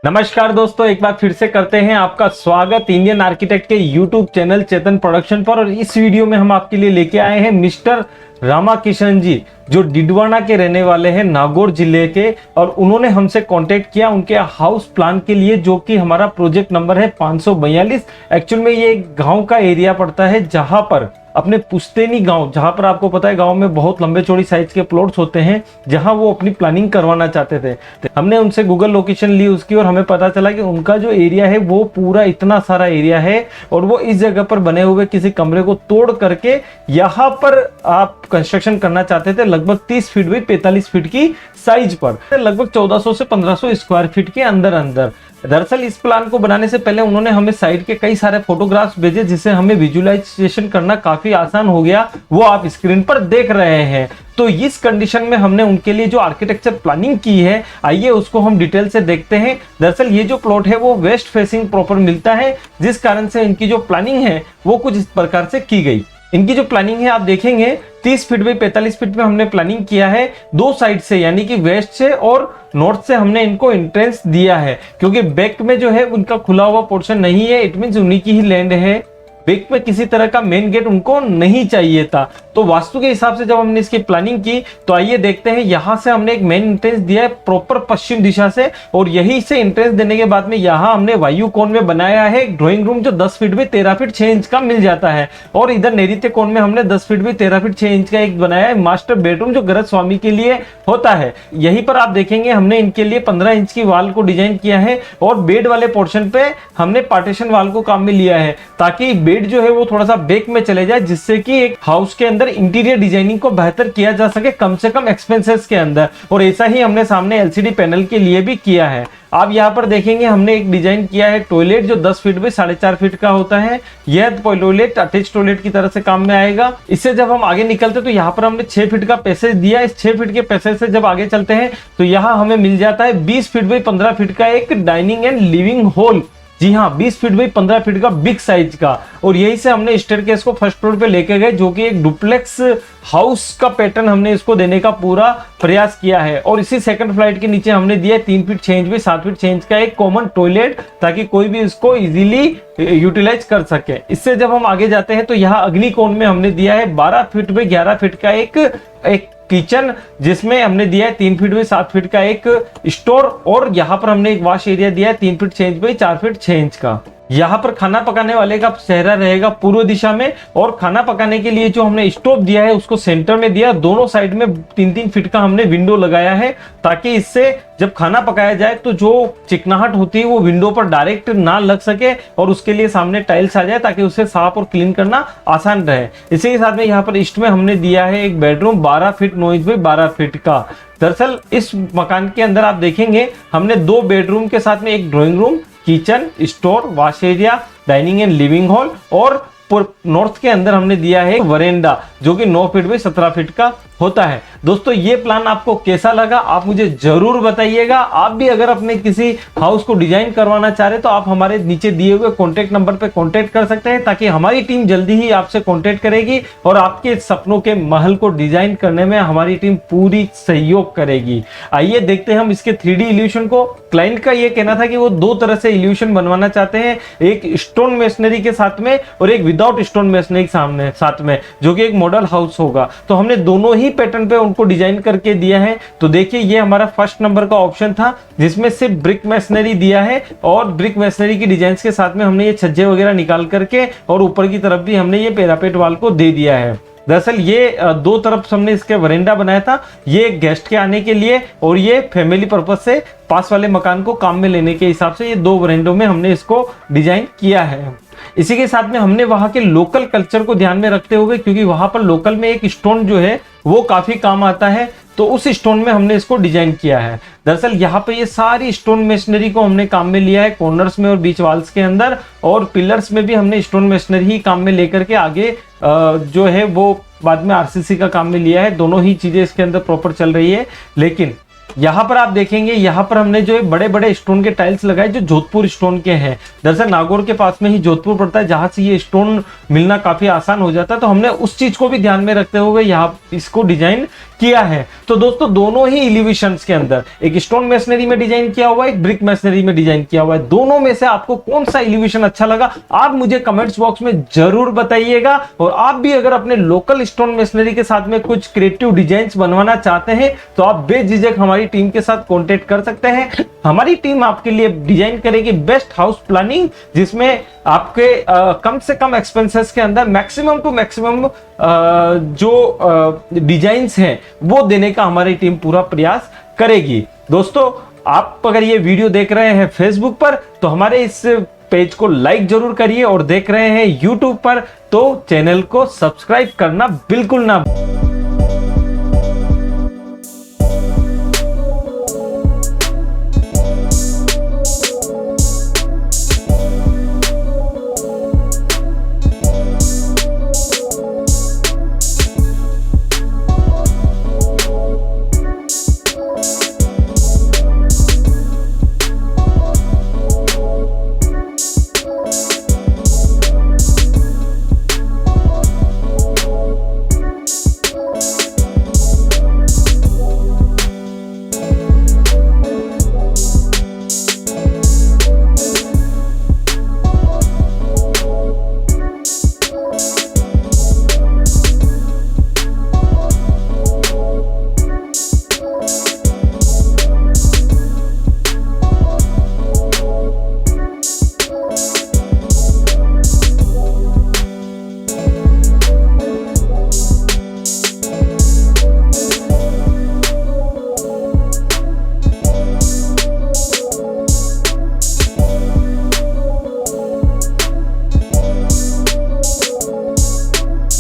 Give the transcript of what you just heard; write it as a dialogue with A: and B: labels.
A: नमस्कार दोस्तों, एक बार फिर से करते हैं आपका स्वागत इंडियन आर्किटेक्ट के यूट्यूब चैनल चेतन प्रोडक्शन पर। और इस वीडियो में हम आपके लिए लेके आए हैं मिस्टर रामाकिशन जी, जो डिडवाना के रहने वाले हैं, नागौर जिले के। और उन्होंने हमसे कांटेक्ट किया उनके हाउस प्लान के लिए, जो कि हमारा प्रोजेक्ट नंबर है 542। एक्चुअल में ये एक गांव का एरिया पड़ता है, जहां पर अपने पुश्तैनी गांव, जहां पर आपको पता है गांव में बहुत लंबे चौड़ी साइज के प्लॉट्स होते हैं, जहां वो अपनी प्लानिंग करवाना चाहते थे। हमने उनसे गूगल लोकेशन ली उसकी, और हमें पता चला कि उनका जो एरिया है वो पूरा इतना सारा एरिया है, और वो इस जगह पर बने हुए किसी कमरे को तोड़ करके यहाँ पर आप कंस्ट्रक्शन करना चाहते थे, लगभग 30 फीट बाई 45 फीट की साइज पर, लगभग 1400 से 1500 स्क्वायर फीट के अंदर अंदर। दरअसल इस प्लान को बनाने से पहले उन्होंने हमें साइट के कई सारे फोटोग्राफ्स भेजे, जिससे हमें विजुअलाइजेशन करना काफी आसान हो गया। वो आप स्क्रीन पर देख रहे हैं। तो इस कंडीशन में हमने उनके लिए जो आर्किटेक्चर प्लानिंग की है, आइए उसको हम डिटेल से देखते हैं। दरअसल ये जो प्लॉट है वो वेस्ट फेसिंग प्रॉपर मिलता है, जिस कारण से इनकी जो प्लानिंग है वो कुछ इस प्रकार से की गई। इनकी जो प्लानिंग है आप देखेंगे 30 फीट बाई 45 फीट में हमने प्लानिंग किया है। दो साइड से, यानी कि वेस्ट से और नॉर्थ से हमने इनको एंट्रेंस दिया है, क्योंकि बैक में जो है उनका खुला हुआ पोर्शन नहीं है। इट मींस उन्हीं की ही लैंड है। बैक में किसी तरह का मेन गेट उनको नहीं चाहिए था। तो वास्तु के हिसाब से जब हमने इसकी प्लानिंग की, तो आइए देखते हैं। यहाँ से हमने एक मेन एंट्रेंस दिया है प्रॉपर पश्चिम दिशा से, और यही से एंट्रेंस देने के बाद में यहाँ हमने वायु कोण में बनाया है एक ड्राइंग रूम, जो 10 फीट बाई 13 फीट 6 इंच का मिल जाता है। और इधर नैऋत्य कोण में हमने 10 फीट बाई 13 फीट 6 इंच का एक बनाया है मास्टर बेडरूम, जो गृह स्वामी के लिए होता है। यहीं पर आप देखेंगे हमने इनके लिए 15 इंच की वाल को डिजाइन किया है, और बेड वाले पोर्शन पे हमने पार्टीशन वाल को काम में लिया है, ताकि बेड जो है वो थोड़ा सा बैक में चले जाए, जिससे कि एक हाउस के अंदर इंटीरियर डिजाइनिंग को बेहतर किया जा सके, कम से कम एक्सपेंसेस के अंदर। और ऐसा ही हमने सामने एलसीडी पैनल के लिए भी किया है। आप यहाँ पर देखेंगे हमने एक डिजाइन किया है टॉयलेट, जो 10 फीट बाई 4.5 फीट का होता है। यह टॉयलेट अटैच टॉयलेट की तरह से काम में आएगा। इससे जब हम आगे निकलते तो यहाँ पर हमने 6 फीट का पैसेज दिया। इस 6 फीट के पैसेज से जब आगे चलते हैं तो यहाँ हमें मिल जाता है 20 फीट बाई 15 फीट का एक डाइनिंग एंड लिविंग हॉल। जी हाँ, 20 फीट बाई 15 फीट का बिग साइज का। और यही से हमने स्टेयरकेस को फर्स्ट फ्लोर पे लेके गए, जो कि एक डुप्लेक्स हाउस का पैटर्न हमने इसको देने का पूरा प्रयास किया है। और इसी सेकंड फ्लाइट के नीचे हमने दिया 3 feet 6 inch by 7 feet 6 inch का एक कॉमन टॉयलेट, ताकि कोई भी इसको इजीली यूटिलाइज कर सके। इससे जब हम आगे जाते हैं तो यहाँ अग्नि कोण में हमने दिया है 12 फीट बाई 11 फीट का एक किचन, जिसमें हमने दिया है 3 फीट बाई 7 फीट का एक स्टोर। और यहाँ पर हमने एक वॉश एरिया दिया है 3 feet 6 inch by 4 feet 6 inch का। यहाँ पर खाना पकाने वाले का चेहरा रहेगा पूर्व दिशा में, और खाना पकाने के लिए जो हमने स्टोव दिया है उसको सेंटर में दिया। दोनों साइड में 3-3 फीट का हमने विंडो लगाया है, ताकि इससे जब खाना पकाया जाए तो जो चिकनाहट होती है वो विंडो पर डायरेक्ट ना लग सके, और उसके लिए सामने टाइल्स आ जाए, ताकि उसे साफ और क्लीन करना आसान रहे। इसी के साथ में यहाँ पर ईस्ट में हमने दिया है एक bedroom 12 feet 9 inch by 12 feet का। दरअसल इस मकान के अंदर आप देखेंगे हमने 2 बेडरूम के साथ में एक drawing room, kitchen, store, wash area, dining and living hall, और नॉर्थ के अंदर हमने दिया है वरेंडा, जो कि 9 फीट बाई 17 फीट का होता है। दोस्तों ये प्लान आपको कैसा लगा आप मुझे जरूर बताइएगा। आप भी अगर अपने किसी हाउस को डिजाइन करवाना चाह रहे तो आप हमारे नीचे दिए हुए कॉन्टेक्ट नंबर पे कॉन्टेक्ट कर सकते हैं, ताकि हमारी टीम जल्दी ही आपसे कॉन्टेक्ट करेगी, और आपके सपनों के महल को डिजाइन करने में हमारी टीम पूरी सहयोग करेगी। आइए देखते हैं हम इसके 3D इल्यूशन को। क्लाइंट का ये कहना था कि वो 2 तरह से इल्यूशन बनवाना चाहते हैं, एक स्टोन मेसनरी के साथ में और एक विदाउट स्टोन मेसनरी साथ में, जो कि एक मॉडल हाउस होगा। तो हमने दोनों ही पैटर्न पे उनको डिजाइन करके दिया है। तो देखिए ये हमारा फर्स्ट नंबर का ऑप्शन था, जिसमें सिर्फ ब्रिक मैसनरी दिया है, और ब्रिक मैसनरी की डिजाइन के साथ में हमने ये छज्जे वगैरह निकाल करके, और ऊपर की तरफ भी हमने ये पैरापेट वाल को दे दिया है। दरअसल ये 2 तरफ हमने इसके वरेंडा बनाया था, ये गेस्ट के आने के लिए, और ये फैमिली पर्पज से पास वाले मकान को काम में लेने के हिसाब से ये 2 वरेंडों में हमने इसको डिजाइन किया है। इसी के साथ में हमने वहां के लोकल कल्चर को ध्यान में रखते हुए, क्योंकि वहां पर लोकल में एक स्टोन जो है वो काफी काम आता है, तो उस स्टोन में हमने इसको डिजाइन किया है। दरअसल यहाँ पे ये सारी स्टोन मेशनरी को हमने काम में लिया है, कॉर्नर्स में और बीच वाल्स के अंदर, और पिलर्स में भी हमने स्टोन मेशनरी ही काम में लेकर के आगे जो है वो बाद में आरसीसी का काम में लिया है। दोनों ही चीजें इसके अंदर प्रॉपर चल रही है। लेकिन यहाँ पर आप देखेंगे, यहाँ पर हमने जो बड़े बड़े स्टोन के टाइल्स लगाए जो जोधपुर स्टोन के हैं। दरअसल नागौर के पास में ही जोधपुर पड़ता है, जहां से ये स्टोन मिलना काफी आसान हो जाता है, तो हमने उस चीज को भी ध्यान में रखते हुए यहाँ इसको डिजाइन किया है। तो दोस्तों दोनों ही एलिवेशंस के अंदर एक स्टोन मेसनरी में डिजाइन किया हुआ है, एक ब्रिक मेसनरी में डिजाइन किया हुआ है। दोनों में से आपको कौन सा एलिवेशन अच्छा लगा आप मुझे कमेंट्स बॉक्स में जरूर बताइएगा। और आप भी अगर अपने लोकल स्टोन मेसनरी के साथ में कुछ क्रिएटिव डिजाइन बनवाना चाहते हैं तो आप बेझिझक हमारी टीम के साथ कॉन्टेक्ट कर सकते हैं। हमारी टीम आपके लिए डिजाइन करेगी बेस्ट हाउस प्लानिंग, जिसमें आपके कम से कम एक्सपेंसेस के अंदर मैक्सिमम टू मैक्सिमम जो डिजाइन्स हैं वो देने का हमारी टीम पूरा प्रयास करेगी। दोस्तों आप अगर ये वीडियो देख रहे हैं फेसबुक पर तो हमारे इस पेज को लाइक जरूर करिए, और देख रहे हैं यूट्यूब पर तो चैनल को सब्सक्राइब करना बिल्कुल ना